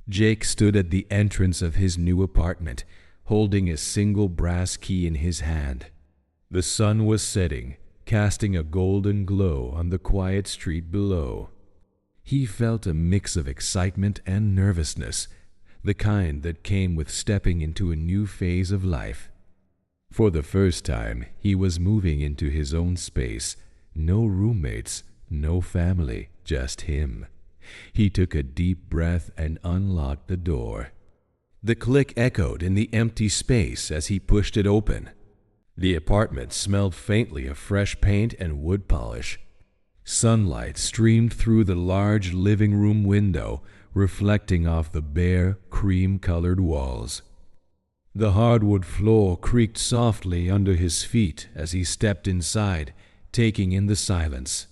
Jake stood at the entrance of his new apartment, holding a single brass key in his hand. The sun was setting, casting a golden glow on the quiet street below. He felt a mix of excitement and nervousness, the kind that came with stepping into a new phase of life. For the first time, he was moving into his own space. No roommates, no family, just him. He took a deep breath and unlocked the door. The click echoed in the empty space as he pushed it open. The apartment smelled faintly of fresh paint and wood polish. Sunlight streamed through the large living room window, reflecting off the bare, cream-colored walls. The hardwood floor creaked softly under his feet as he stepped inside, taking in the silence.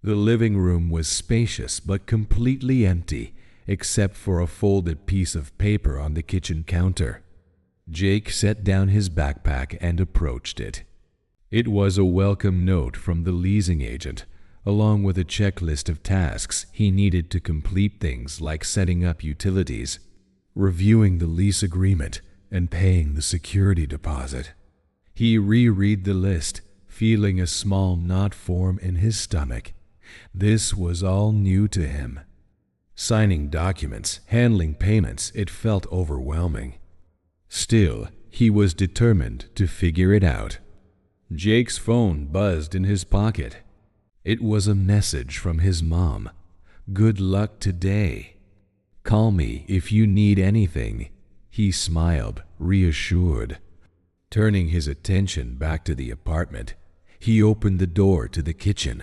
The living room was spacious but completely empty, except for a folded piece of paper on the kitchen counter. Jake set down his backpack and approached it. It was a welcome note from the leasing agent, along with a checklist of tasks he needed to complete, things like setting up utilities, reviewing the lease agreement, and paying the security deposit. He reread the list, feeling a small knot form in his stomach. This was all new to him. Signing documents, handling payments, it felt overwhelming. Still, he was determined to figure it out. Jake's phone buzzed in his pocket. It was a message from his mom. "Good luck today. Call me if you need anything." He smiled, reassured. Turning his attention back to the apartment, he opened the door to the kitchen.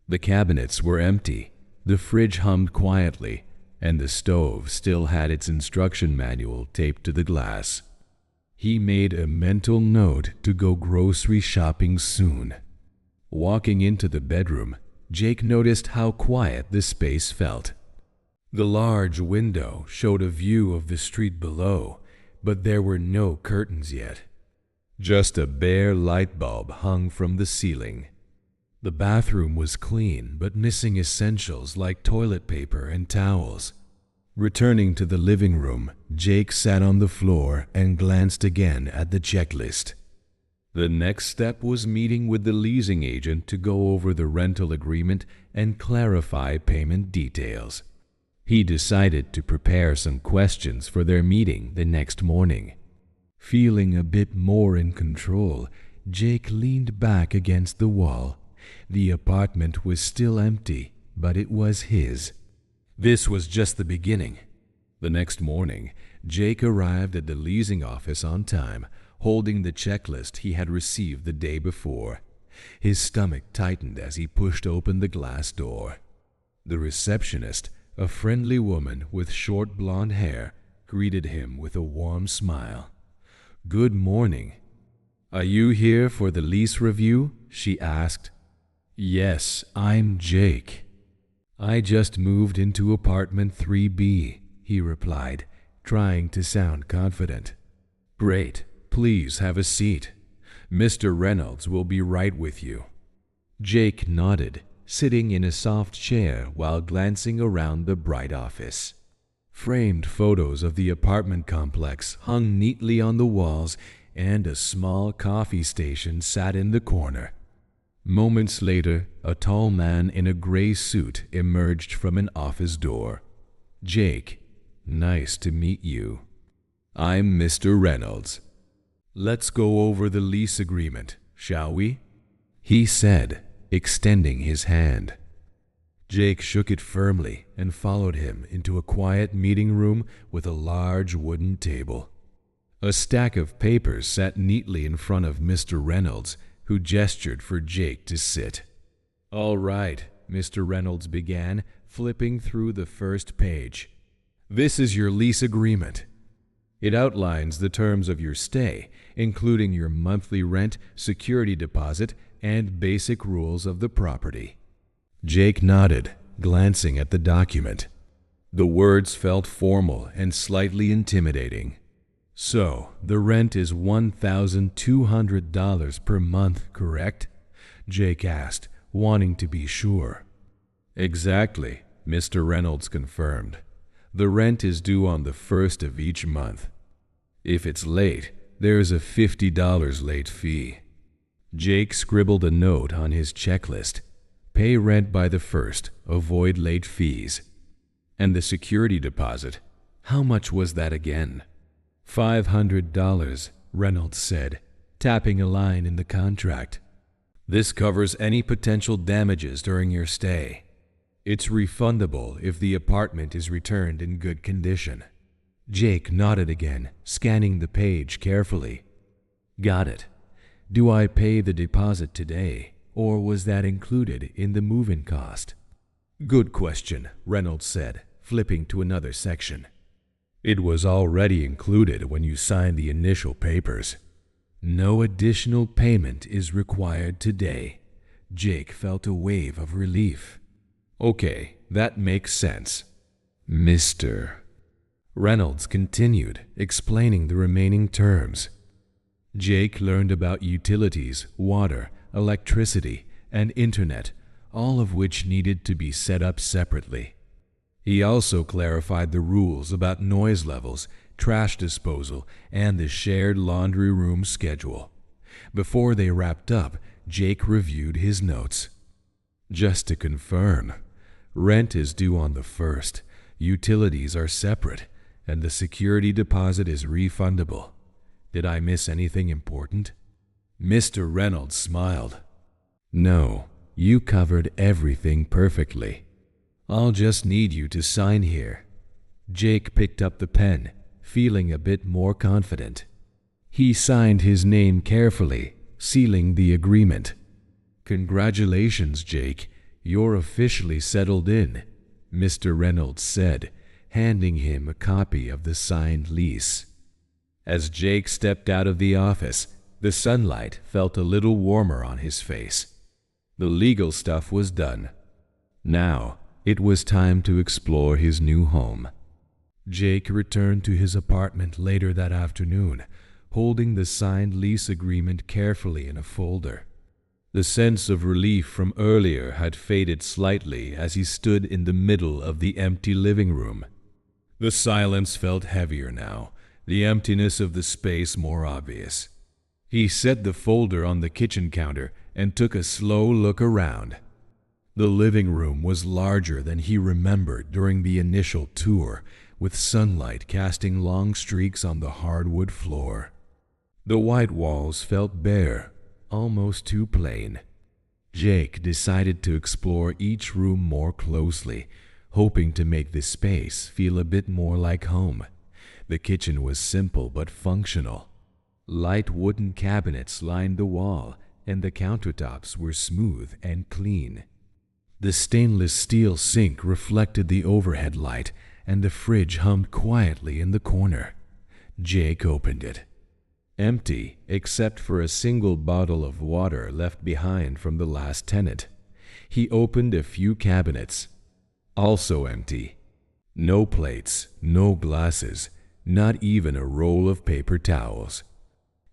The cabinets were empty, the fridge hummed quietly, and the stove still had its instruction manual taped to the glass. He made a mental note to go grocery shopping soon. Walking into the bedroom, Jake noticed how quiet the space felt. The large window showed a view of the street below, but there were no curtains yet. Just a bare light bulb hung from the ceiling. The bathroom was clean, but missing essentials like toilet paper and towels. Returning to the living room, Jake sat on the floor and glanced again at the checklist. The next step was meeting with the leasing agent to go over the rental agreement and clarify payment details. He decided to prepare some questions for their meeting the next morning. Feeling a bit more in control, Jake leaned back against the wall. The apartment was still empty, but it was his. This was just the beginning. The next morning, Jake arrived at the leasing office on time, holding the checklist he had received the day before. His stomach tightened as he pushed open the glass door. The receptionist, a friendly woman with short blonde hair, greeted him with a warm smile. "Good morning. Are you here for the lease review?" she asked. "Yes, I'm Jake. I just moved into apartment 3B, he replied, trying to sound confident. "Great. Please have a seat. Mr. Reynolds will be right with you." Jake nodded, sitting in a soft chair while glancing around the bright office. Framed photos of the apartment complex hung neatly on the walls, and a small coffee station sat in the corner. Moments later, a tall man in a gray suit emerged from an office door. "Jake, nice to meet you. I'm Mr. Reynolds. Let's go over the lease agreement, shall we?" he said, extending his hand. Jake shook it firmly and followed him into a quiet meeting room with a large wooden table. A stack of papers sat neatly in front of Mr. Reynolds, who gestured for Jake to sit. "All right," Mr. Reynolds began, flipping through the first page. "This is your lease agreement. It outlines the terms of your stay, including your monthly rent, security deposit, and basic rules of the property." Jake nodded, glancing at the document. The words felt formal and slightly intimidating. "So, the rent is $1,200 per month, correct?" Jake asked, wanting to be sure. "Exactly," Mr. Reynolds confirmed. The rent is due on the 1st of each month. If it's late, there's a $50 late fee. Jake scribbled a note on his checklist. Pay rent by the 1st, avoid late fees. And the security deposit, how much was that again? $500, Reynolds said, tapping a line in the contract. This covers any potential damages during your stay. It's refundable if the apartment is returned in good condition. Jake nodded again, scanning the page carefully. Got it. Do I pay the deposit today, or was that included in the move-in cost? Good question, Reynolds said, flipping to another section. It was already included when you signed the initial papers. No additional payment is required today. Jake felt a wave of relief. Okay, that makes sense. Mr. Reynolds continued, explaining the remaining terms. Jake learned about utilities, water, electricity, and internet, all of which needed to be set up separately. He also clarified the rules about noise levels, trash disposal, and the shared laundry room schedule. Before they wrapped up, Jake reviewed his notes. Just to confirm, rent is due on the 1st, utilities are separate, and the security deposit is refundable. Did I miss anything important? Mr. Reynolds smiled. No, you covered everything perfectly. I'll just need you to sign here. Jake picked up the pen, feeling a bit more confident. He signed his name carefully, sealing the agreement. Congratulations, Jake. You're officially settled in, Mr. Reynolds said, handing him a copy of the signed lease. As Jake stepped out of the office, the sunlight felt a little warmer on his face. The legal stuff was done. Now, it was time to explore his new home. Jake returned to his apartment later that afternoon, holding the signed lease agreement carefully in a folder. The sense of relief from earlier had faded slightly as he stood in the middle of the empty living room. The silence felt heavier now, the emptiness of the space more obvious. He set the folder on the kitchen counter and took a slow look around. The living room was larger than he remembered during the initial tour, with sunlight casting long streaks on the hardwood floor. The white walls felt bare, almost too plain. Jake decided to explore each room more closely, hoping to make the space feel a bit more like home. The kitchen was simple but functional. Light wooden cabinets lined the wall, and the countertops were smooth and clean. The stainless steel sink reflected the overhead light, and the fridge hummed quietly in the corner. Jake opened it. Empty, except for a single bottle of water left behind from the last tenant. He opened a few cabinets. Also empty. No plates, no glasses, not even a roll of paper towels.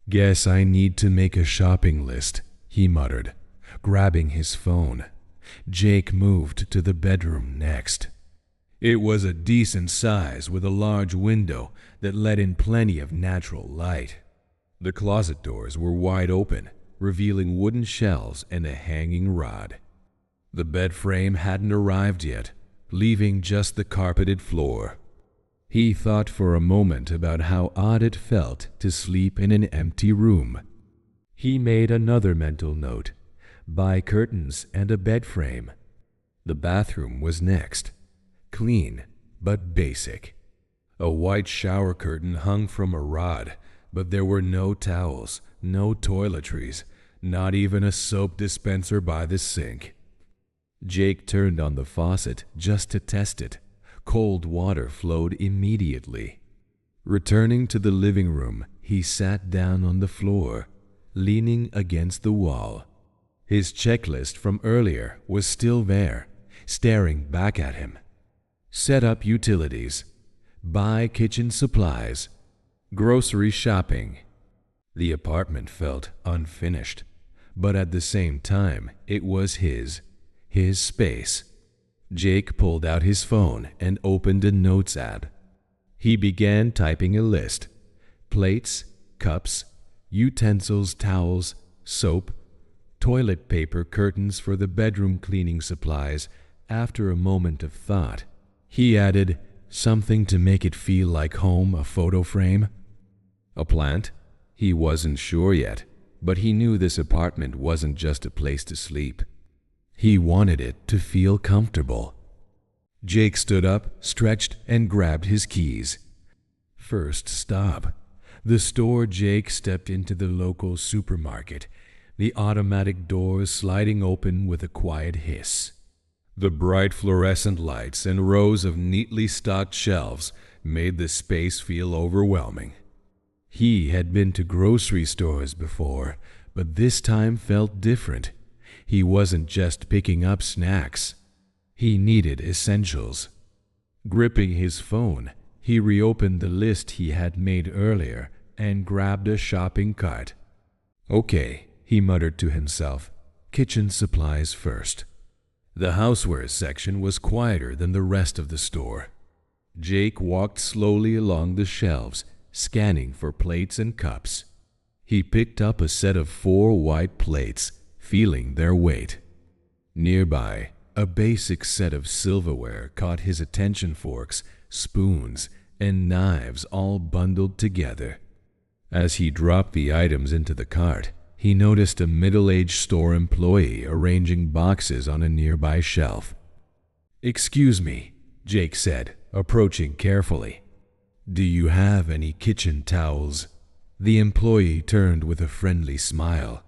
Guess I need to make a shopping list, he muttered, grabbing his phone. Jake moved to the bedroom next. It was a decent size with a large window that let in plenty of natural light. The closet doors were wide open, revealing wooden shelves and a hanging rod. The bed frame hadn't arrived yet, leaving just the carpeted floor. He thought for a moment about how odd it felt to sleep in an empty room. He made another mental note: buy curtains and a bed frame. The bathroom was next. Clean, but basic. A white shower curtain hung from a rod, but there were no towels, no toiletries, not even a soap dispenser by the sink. Jake turned on the faucet just to test it. Cold water flowed immediately. Returning to the living room, he sat down on the floor, leaning against the wall. His checklist from earlier was still there, staring back at him. Set up utilities. Buy kitchen supplies. Grocery shopping. The apartment felt unfinished, but at the same time, it was his space. Jake pulled out his phone and opened a notes app. He began typing a list: plates, cups, utensils, towels, soap, toilet paper, curtains for the bedroom cleaning supplies. After a moment of thought, he added, something to make it feel like home, a photo frame. A plant? He wasn't sure yet, but he knew this apartment wasn't just a place to sleep. He wanted it to feel comfortable. Jake stood up, stretched, and grabbed his keys. First stop, the store. Jake stepped into the local supermarket, the automatic doors sliding open with a quiet hiss. The bright fluorescent lights and rows of neatly stocked shelves made the space feel overwhelming. He had been to grocery stores before, but this time felt different. He wasn't just picking up snacks. He needed essentials. Gripping his phone, he reopened the list he had made earlier and grabbed a shopping cart. Okay, he muttered to himself, kitchen supplies first. The housewares section was quieter than the rest of the store. Jake walked slowly along the shelves, scanning for plates and cups. He picked up a set of 4 white plates, feeling their weight. Nearby, a basic set of silverware caught his attention: forks, spoons, and knives all bundled together. As he dropped the items into the cart, he noticed a middle-aged store employee arranging boxes on a nearby shelf. "Excuse me," Jake said, approaching carefully. "Do you have any kitchen towels?" The employee turned with a friendly smile.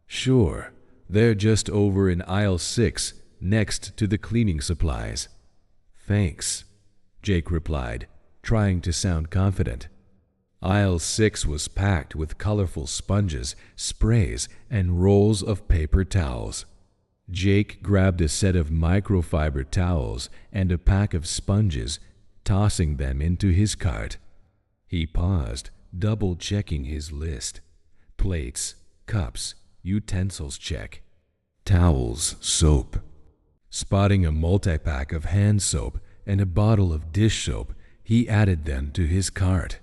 "Sure, they're just over in aisle 6, next to the cleaning supplies." "Thanks," Jake replied, trying to sound confident. Aisle 6 was packed with colorful sponges, sprays, and rolls of paper towels. Jake grabbed a set of microfiber towels and a pack of sponges, tossing them into his cart. He paused, double-checking his list. Plates, cups, utensils check. Towels, soap. Spotting a multi-pack of hand soap and a bottle of dish soap, he added them to his cart.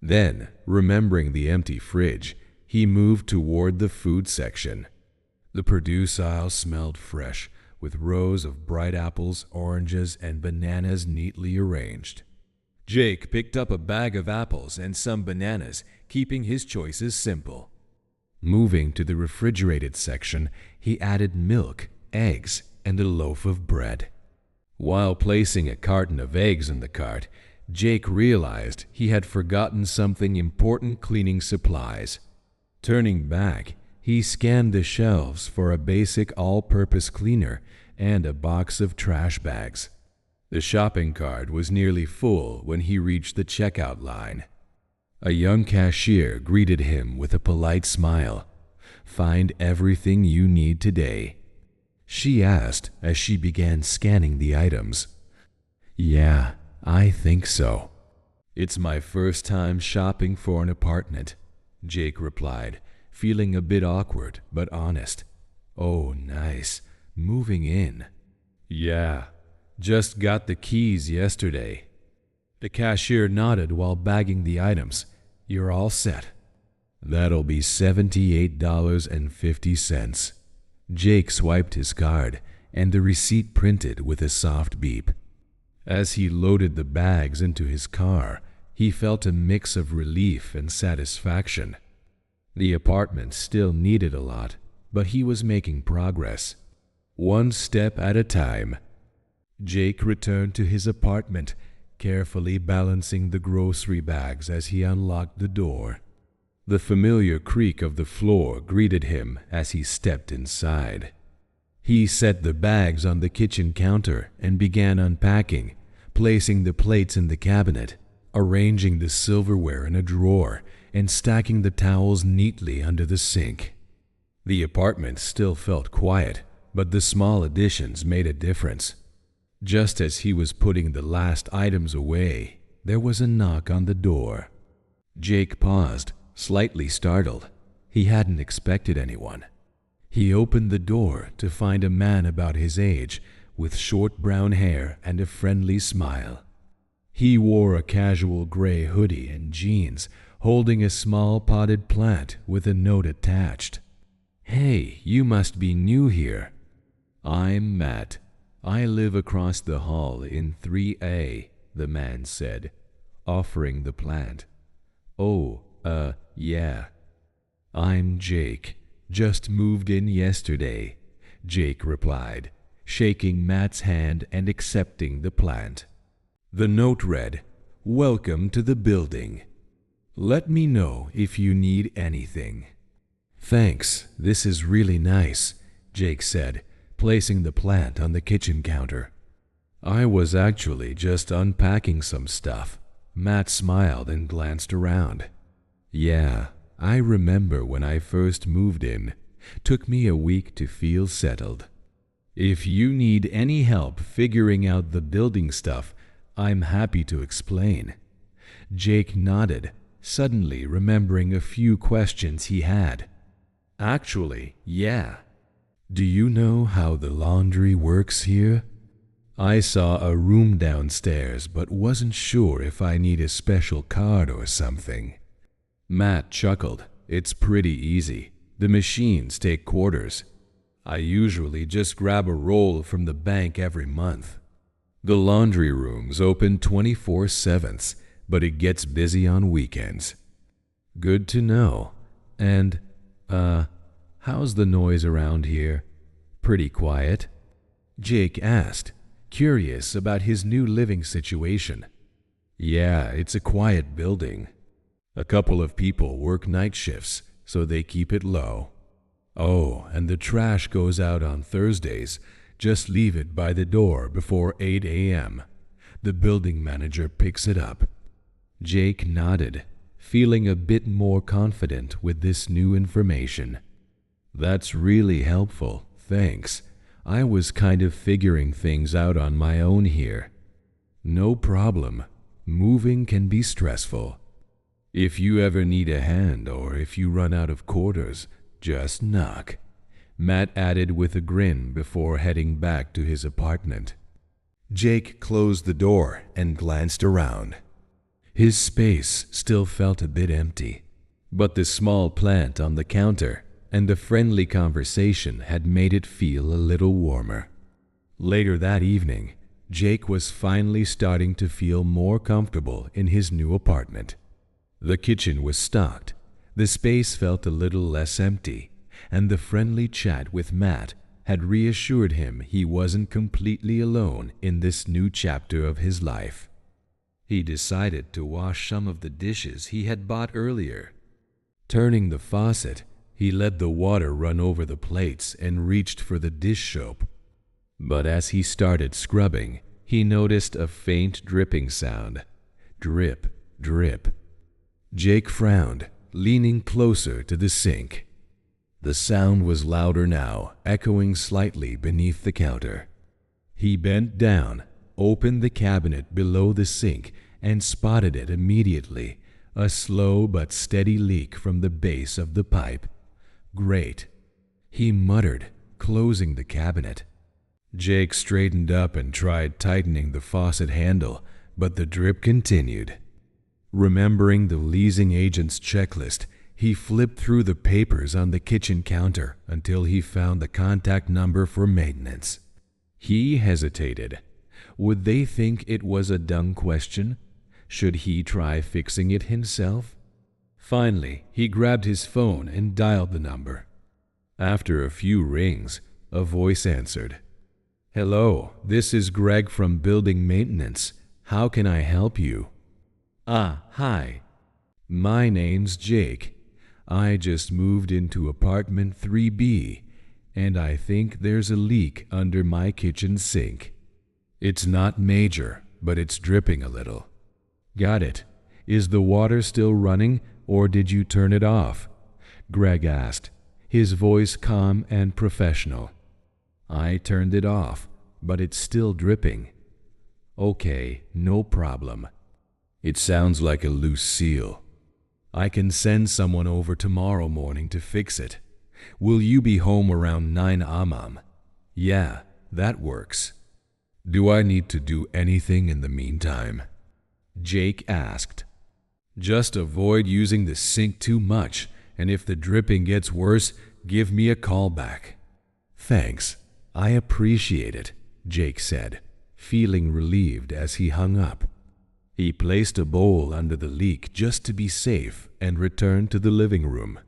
Then, remembering the empty fridge, he moved toward the food section. The produce aisle smelled fresh, with rows of bright apples, oranges, and bananas neatly arranged. Jake picked up a bag of apples and some bananas, keeping his choices simple. Moving to the refrigerated section, he added milk, eggs, and a loaf of bread. While placing a carton of eggs in the cart, Jake realized he had forgotten something important: cleaning supplies. Turning back, he scanned the shelves for a basic all-purpose cleaner and a box of trash bags. The shopping cart was nearly full when he reached the checkout line. A young cashier greeted him with a polite smile. "Find everything you need today?" she asked as she began scanning the items. "Yeah, I think so." "It's my first time shopping for an apartment," Jake replied, feeling a bit awkward but honest. "Oh, nice. Moving in." "Yeah, just got the keys yesterday." The cashier nodded while bagging the items. "You're all set." "That'll be $78.50. Jake swiped his card, and the receipt printed with a soft beep. As he loaded the bags into his car, he felt a mix of relief and satisfaction. The apartment still needed a lot, but he was making progress. One step at a time. Jake returned to his apartment, carefully balancing the grocery bags as he unlocked the door. The familiar creak of the floor greeted him as he stepped inside. He set the bags on the kitchen counter and began unpacking, placing the plates in the cabinet, arranging the silverware in a drawer, and stacking the towels neatly under the sink. The apartment still felt quiet, but the small additions made a difference. Just as he was putting the last items away, there was a knock on the door. Jake paused, slightly startled. He hadn't expected anyone. He opened the door to find a man about his age, with short brown hair and a friendly smile. He wore a casual gray hoodie and jeans, holding a small potted plant with a note attached. "Hey, you must be new here." "I'm Matt. I live across the hall in 3A, the man said, offering the plant. "Oh, yeah." "I'm Jake. Just moved in yesterday," Jake replied, shaking Matt's hand and accepting the plant. The note read, "Welcome to the building. Let me know if you need anything." "Thanks, this is really nice," Jake said, placing the plant on the kitchen counter. "I was actually just unpacking some stuff." Matt smiled and glanced around. "Yeah, I remember when I first moved in. Took me a week to feel settled. If you need any help figuring out the building stuff, I'm happy to explain." Jake nodded, suddenly remembering a few questions he had. "Actually, yeah. Do you know how the laundry works here? I saw a room downstairs but wasn't sure if I need a special card or something." Matt chuckled. "It's pretty easy. The machines take quarters. I usually just grab a roll from the bank every month. The laundry room's open 24/7, but it gets busy on weekends." "Good to know. And, how's the noise around here? Pretty quiet?" Jake asked, curious about his new living situation. "Yeah, it's a quiet building. A couple of people work night shifts, so they keep it low. Oh, and the trash goes out on Thursdays. Just leave it by the door before 8 a.m. The building manager picks it up." Jake nodded, feeling a bit more confident with this new information. "That's really helpful, thanks. I was kind of figuring things out on my own here." "No problem. Moving can be stressful. If you ever need a hand or if you run out of quarters, just knock," Matt added with a grin before heading back to his apartment. Jake closed the door and glanced around. His space still felt a bit empty, but the small plant on the counter and the friendly conversation had made it feel a little warmer. Later that evening, Jake was finally starting to feel more comfortable in his new apartment. The kitchen was stocked, the space felt a little less empty, and the friendly chat with Matt had reassured him he wasn't completely alone in this new chapter of his life. He decided to wash some of the dishes he had bought earlier. Turning the faucet, he let the water run over the plates and reached for the dish soap. But as he started scrubbing, he noticed a faint dripping sound. Drip, drip. Jake frowned, leaning closer to the sink. The sound was louder now, echoing slightly beneath the counter. He bent down, opened the cabinet below the sink, and spotted it immediately, a slow but steady leak from the base of the pipe. "Great," he muttered, closing the cabinet. Jake straightened up and tried tightening the faucet handle, but the drip continued. Remembering the leasing agent's checklist, he flipped through the papers on the kitchen counter until he found the contact number for maintenance. He hesitated. Would they think it was a dumb question? Should he try fixing it himself? Finally, he grabbed his phone and dialed the number. After a few rings, a voice answered. "Hello, this is Greg from Building Maintenance. How can I help you?" "Ah, hi. My name's Jake. I just moved into apartment 3B, and I think there's a leak under my kitchen sink. It's not major, but it's dripping a little." "Got it. Is the water still running, or did you turn it off?" Greg asked, his voice calm and professional. "I turned it off, but it's still dripping." "Okay, no problem. It sounds like a loose seal. I can send someone over tomorrow morning to fix it. Will you be home around 9 a.m.? "Yeah, that works. Do I need to do anything in the meantime? Jake asked. Just avoid using the sink too much, and if the dripping gets worse, give me a call back. Thanks. I appreciate it, Jake said, feeling relieved as he hung up. He placed a bowl under the leak just to be safe and returned to the living room.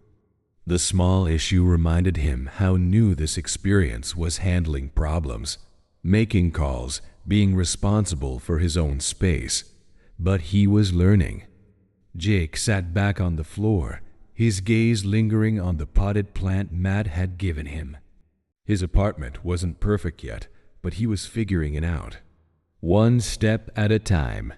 The small issue reminded him how new this experience was handling problems, making calls, being responsible for his own space. But he was learning. Jake sat back on the floor, his gaze lingering on the potted plant Matt had given him. His apartment wasn't perfect yet, but he was figuring it out. One step at a time.